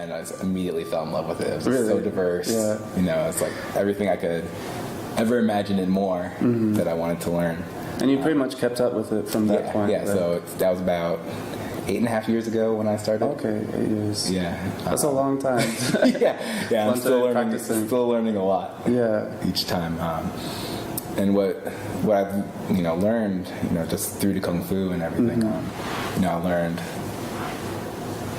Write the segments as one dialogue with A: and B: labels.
A: and I just immediately fell in love with it. It was just
B: Really?
A: so diverse.
B: Yeah.
A: You know, it's like everything I could ever imagine and more that I wanted to learn.
B: And you pretty much kept up with it from that point.
A: Yeah,
B: right?
A: so that was about 8.5 years ago when I started.
B: Okay, 8 years.
A: Yeah.
B: That's a long time.
A: yeah, I'm still learning a lot.
B: Yeah.
A: Each time. And what I've, learned, just through the Kung Fu and everything, I learned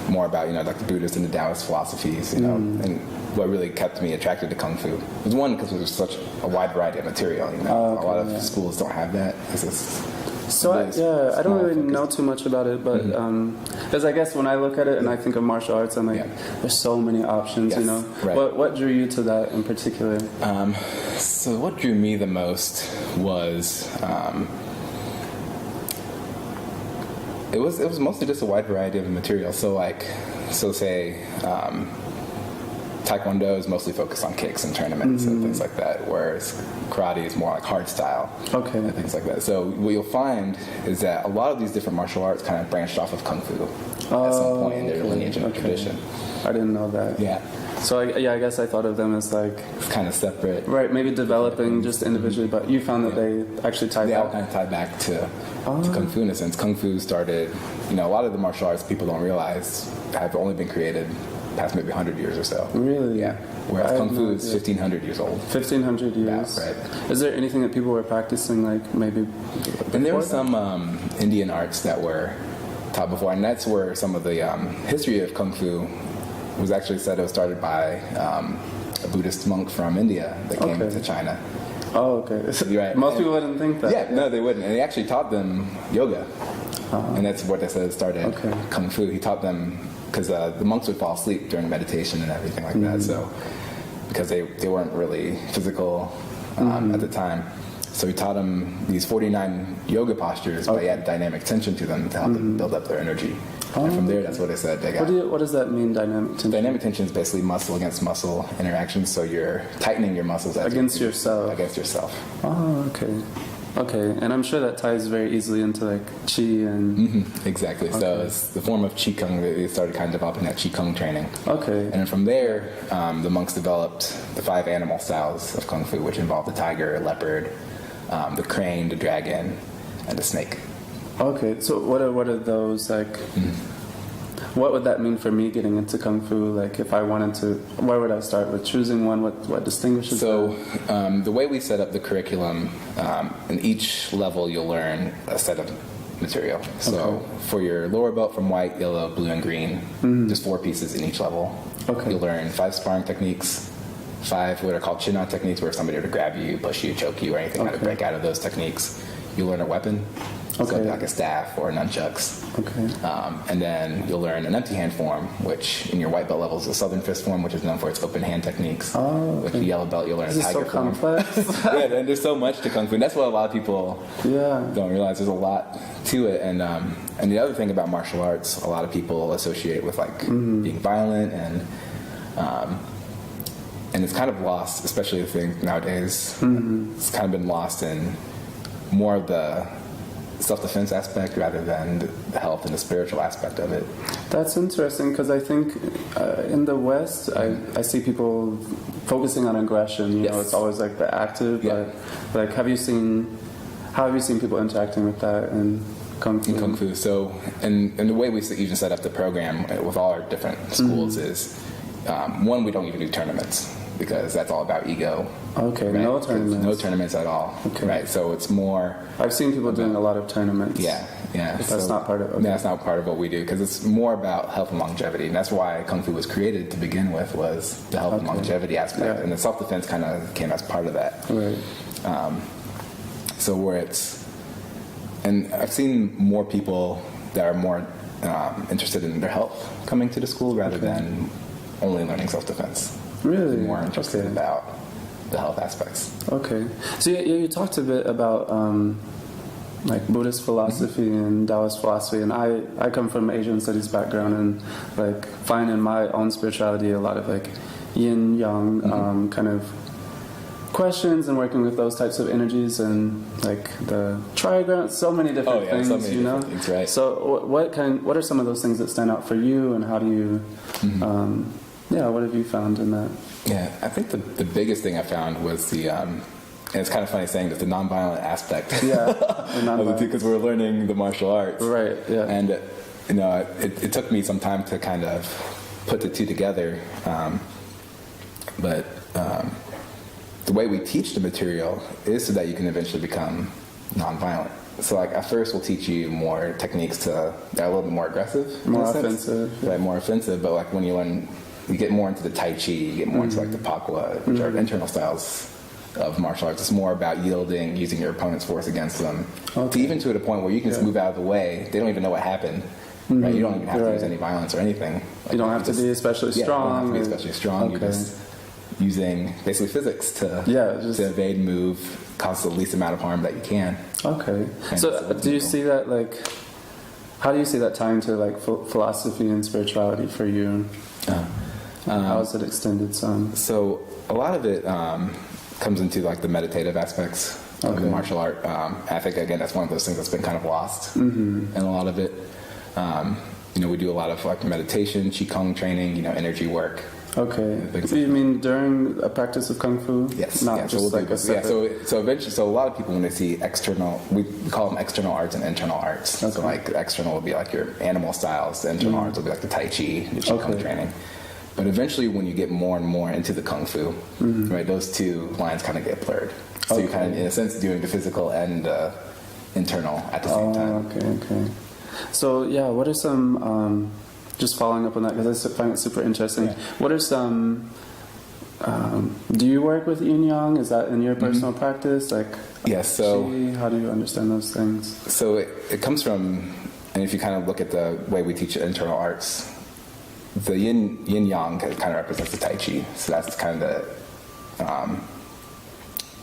A: more about, like the Buddhist and the Daoist philosophies, and what really kept me attracted to Kung Fu was one, because there's such a wide variety of material, a lot of schools don't have that.
B: So I don't really know too much about it, but because I guess when I look at it and I think of martial arts, I'm like, there's so many options,
A: Right.
B: What drew you to that in particular?
A: So what drew me the most was it was mostly just a wide variety of material. So say Taekwondo is mostly focused on kicks and tournaments and things like that, whereas karate is more like hard style and things like that. So what you'll find is that a lot of these different martial arts kind of branched off of Kung Fu at some point in their lineage and tradition.
B: I didn't know that.
A: Yeah.
B: So I guess I thought of them as like
A: kind of separate.
B: Right, maybe developing just individually, but you found that they actually tied back.
A: They all kind of tie back to Kung Fu in a sense. Kung Fu started, a lot of the martial arts people don't realize have only been created past maybe 100 years or so.
B: Really?
A: Yeah. Whereas Kung Fu is 1,500 years old.
B: 1,500 years.
A: Yeah, right.
B: Is there anything that people were practicing, like maybe before?
A: And there were some Indian arts that were taught before, and that's where some of the history of Kung Fu was actually said. It was started by a Buddhist monk from India that came to China.
B: Oh, okay.
A: Right.
B: Most people wouldn't think that.
A: Yeah, no, they wouldn't. And he actually taught them yoga. And that's what they said started Kung Fu. He taught them, because the monks would fall asleep during meditation and everything like that. So, because they weren't really physical at the time. So he taught them these 49 yoga postures, but he had dynamic tension to them to help them build up their energy. And from there, that's what they said they got.
B: What does that mean, dynamic tension?
A: Dynamic tension is basically muscle against muscle interaction. So you're tightening your muscles
B: against yourself.
A: Against yourself.
B: Oh, okay. Okay, and I'm sure that ties very easily into like Qi and...
A: Exactly. Okay. So it's the form of Qigong. They started kind of developing that Qigong training.
B: Okay.
A: And then from there, the monks developed the 5 animal styles of Kung Fu, which involve the tiger, leopard, the crane, the dragon, and the snake.
B: Okay, so what are those like? What would that mean for me getting into Kung Fu? Like, if I wanted to, where would I start with choosing one? What distinguishes?
A: So, the way we set up the curriculum, in each level you'll learn a set of material. So, for your lower belt, from white, yellow, blue, and green, just 4 pieces in each level. Okay. You'll learn 5 sparring techniques, 5 what are called chin-on techniques, where somebody were to grab you, push you, choke you, or anything, how to break out of those techniques. You'll learn a weapon. So like a staff or nunchucks. Okay. And then you'll learn an empty hand form, which in your white belt level is a southern fist form, which is known for its open hand techniques. Oh, okay. With the yellow belt, you'll learn a tiger form.
B: This is so complex.
A: Yeah, and there's so much to Kung Fu. And that's what a lot of people don't realize. There's a lot to it. And the other thing about martial arts, a lot of people associate with like being violent and it's kind of lost, especially I think nowadays. It's kind of been lost in more of the self-defense aspect rather than the health and the spiritual aspect of it.
B: That's interesting, because I think in the West, I see people focusing on aggression. You know, it's always like the active. But like, how have you seen people interacting with that in Kung Fu?
A: In Kung Fu, so and the way we even set up the program with all our different schools is one, we don't even do tournaments, because that's all about ego.
B: Okay,
A: right?
B: No tournaments.
A: No tournaments at all. Okay. Right, so it's more...
B: I've seen people doing a lot of tournaments.
A: Yeah.
B: But that's not part of it.
A: That's not part of what we do, because it's more about health and longevity. And that's why Kung Fu was created to begin with, was the health and longevity aspect. Yeah. And the self-defense kind of came as part of that.
B: Right.
A: So where it's... And I've seen more people that are more interested in their health coming to the school rather than only learning self-defense.
B: Really?
A: More interested about the health aspects. Okay.
B: So you talked a bit about like Buddhist philosophy and Daoist philosophy, and I come from an Asian studies background, and like find in my own spirituality a lot of like Yin Yang kind of questions and working with those types of energies and like the trigram, so many different things,
A: so many
B: you know.
A: different things, right.
B: So what are some of those things that stand out for you, and how do you, what have you found in that?
A: Yeah, I think the biggest thing I found was and it's kind of funny saying that the nonviolent aspect.
B: Yeah,
A: because we're learning the martial arts.
B: Right. Yeah.
A: And it took me some time to kind of put the two together, but the way we teach the material is so that you can eventually become nonviolent. So like at first we'll teach you more techniques that are a little bit more aggressive,
B: more offensive,
A: right? More offensive. But like when you get more into the Tai Chi, you get more into like the Pakwa, which are internal styles of martial arts. It's more about yielding, using your opponent's force against them, even to the point where you can just move out of the way. They don't even know what happened. Right? You don't even have to use any violence or anything. Like,
B: you don't have to be especially strong.
A: You don't have to be especially strong. You're just using basically physics to evade, move, cause the least amount of harm that you can. Okay.
B: So do you see that, like, how do you see that tying to like philosophy and spirituality for you? How is it extended some?
A: So a lot of it comes into like the meditative aspects of the martial art. I think again that's one of those things that's been kind of lost in a lot of it. We do a lot of like meditation, qigong training, energy work.
B: Okay. You mean during a practice of kung fu?
A: Yes.
B: Not just like a separate...
A: So eventually, a lot of people when they see external, we call them external arts and internal arts. Okay. So like external will be like your animal styles, the internal arts will be like the Tai Chi, the qigong training. But eventually, when you get more and more into the kung fu, right, those two lines kind of get blurred. So you're kind of, in a sense, doing the physical and the internal at the same time.
B: Okay. So what are some, just following up on that, because I find it super interesting, what are some, do you work with Yin Yang? Is that in your personal practice? Like,
A: so
B: how do you understand those things?
A: So it comes from, and if you kind of look at the way we teach internal arts, the Yin Yang kind of represents the Tai Chi. So that's kind of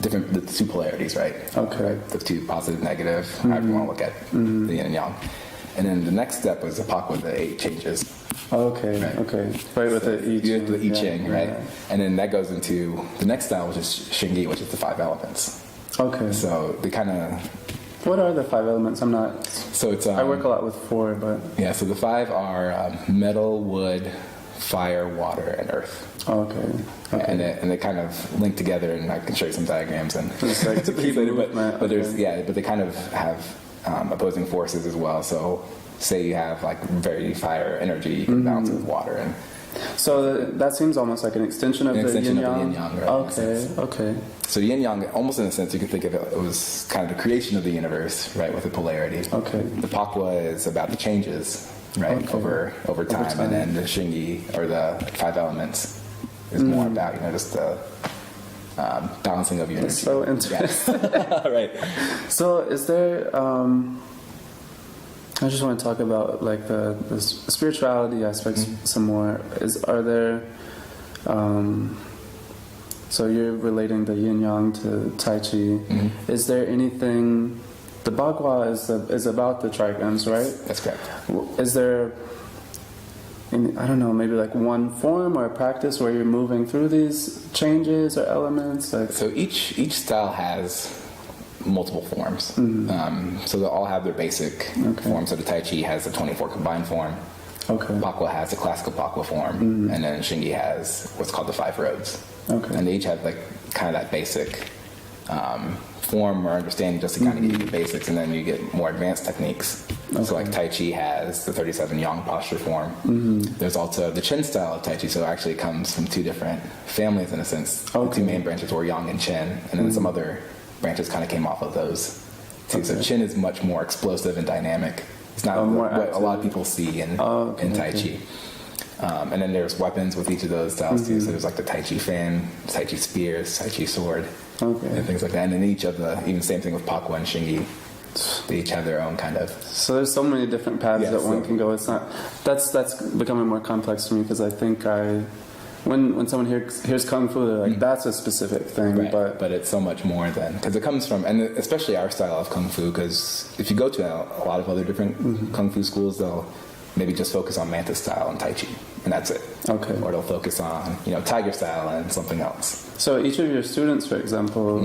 A: the two polarities, right? Okay. Right? The two positive, negative, however you want to look at the Yin and Yang. And then the next step was the Pakwa, the 8 changes.
B: Okay. Right, with the I
A: Ching, right? Yeah. And then that goes into the next style, which is Shingi, which is the 5 elements. Okay. So they kind of...
B: What are the 5 elements? I'm not...
A: So it's...
B: I work a lot with 4, but...
A: Yeah, so the 5 are metal, wood, fire, water, and earth. Okay. And they kind of link together, and I can show you some diagrams. And
B: it's like to keep it,
A: but there's but they kind of have opposing forces as well. So say you have like very fire energy, you can balance it with water, and
B: so that seems almost like an extension of the Yin Yang.
A: Right?
B: Okay.
A: So Yin Yang, almost in a sense, you could think of it was kind of the creation of the universe, right, with the polarity. Okay. The Pakwa is about the changes, right, over time, and then the Shingi, or the 5 elements, is more about just the balancing of your energy.
B: It's so interesting.
A: Right.
B: So is there? I just want to talk about like the spirituality aspects some more. Are there? So you're relating the Yin Yang to Tai Chi. Is there anything? The Bagua is about the trigrams, right?
A: That's correct.
B: Is there? I don't know, maybe like one form or a practice where you're moving through these changes or elements?
A: So each style has multiple forms. So they'll all have their basic form. So the Tai Chi has the 24 combined form. Pakwa has the classical Pakwa form. And then Shingi has what's called the 5 roads. And they each have like kind of that basic form or understanding just to kind of give you the basics, and then you get more advanced techniques. So like Tai Chi has the 37 Yang posture form. There's also the Chen style of Tai Chi, so it actually comes from 2 different families in a sense. The 2 main branches were Yang and Chen, and then some other branches kind of came off of those too. So Chen is much more explosive and dynamic. It's not what a lot of people see in Tai Chi. And then there's weapons with each of those styles too. So there's like the Tai Chi fan, Tai Chi spears, Tai Chi sword, and things like that. And then each of even same thing with Pakwa and Shingi, they each have their own kind of.
B: So there's so many different paths that one can go. It's not that's becoming more complex for me, because I think when someone hears kung fu, they're like, that's a specific thing,
A: right. But it's so much more than, because it comes from, and especially our style of kung fu, because if you go to a lot of other different kung fu schools, they'll maybe just focus on mantis style and Tai Chi, and that's it.
B: Okay.
A: Or it'll focus on, tiger style and something else.
B: So each of your students, for example,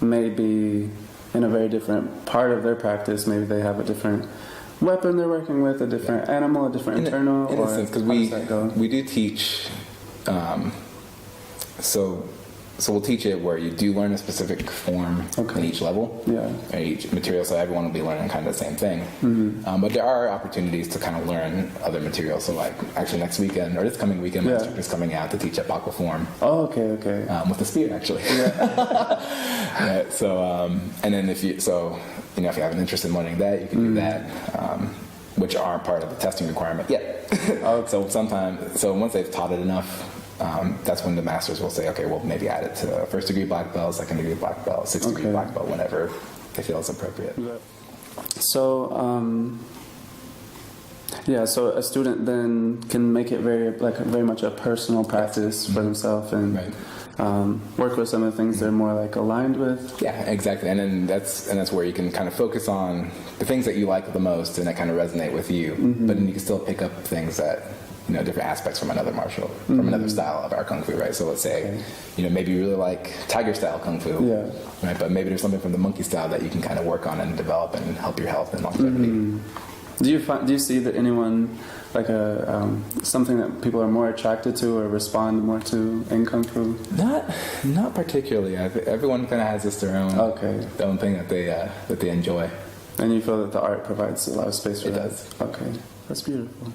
B: may be in a very different part of their practice. Maybe they have a different weapon they're working with, a different animal, a different internal.
A: In a sense, because we do teach. So we'll teach it where you do learn a specific form in each level, and each material, so everyone will be learning kind of the same thing. But there are opportunities to kind of learn other materials. So like actually next weekend, or this coming weekend, my instructor's coming out to teach Epoch form.
B: Oh, okay.
A: With the spear, actually. And then if you have an interest in learning that, you can do that, which aren't part of the testing requirement yet. So once they've taught it enough, that's when the masters will say, okay, well, maybe add it to first degree black belt, second degree black belt, sixth degree black belt, whenever they feel it's appropriate.
B: So, so a student then can make it very much a personal practice for themselves and work with some of the things they're more like aligned with.
A: Yeah, exactly. And then that's where you can kind of focus on the things that you like the most and that kind of resonate with you. But then you can still pick up things that, different aspects from another from another style of our Kung Fu, right? So let's say, maybe you really like tiger style Kung Fu, right? But maybe there's something from the monkey style that you can kind of work on and develop and help your health and longevity.
B: Do you see that anyone, like something that people are more attracted to or respond more to in Kung Fu?
A: Not particularly. Everyone kind of has just their own thing that they enjoy.
B: And you feel that the art provides a lot of space for that?
A: It does.
B: Okay, that's beautiful.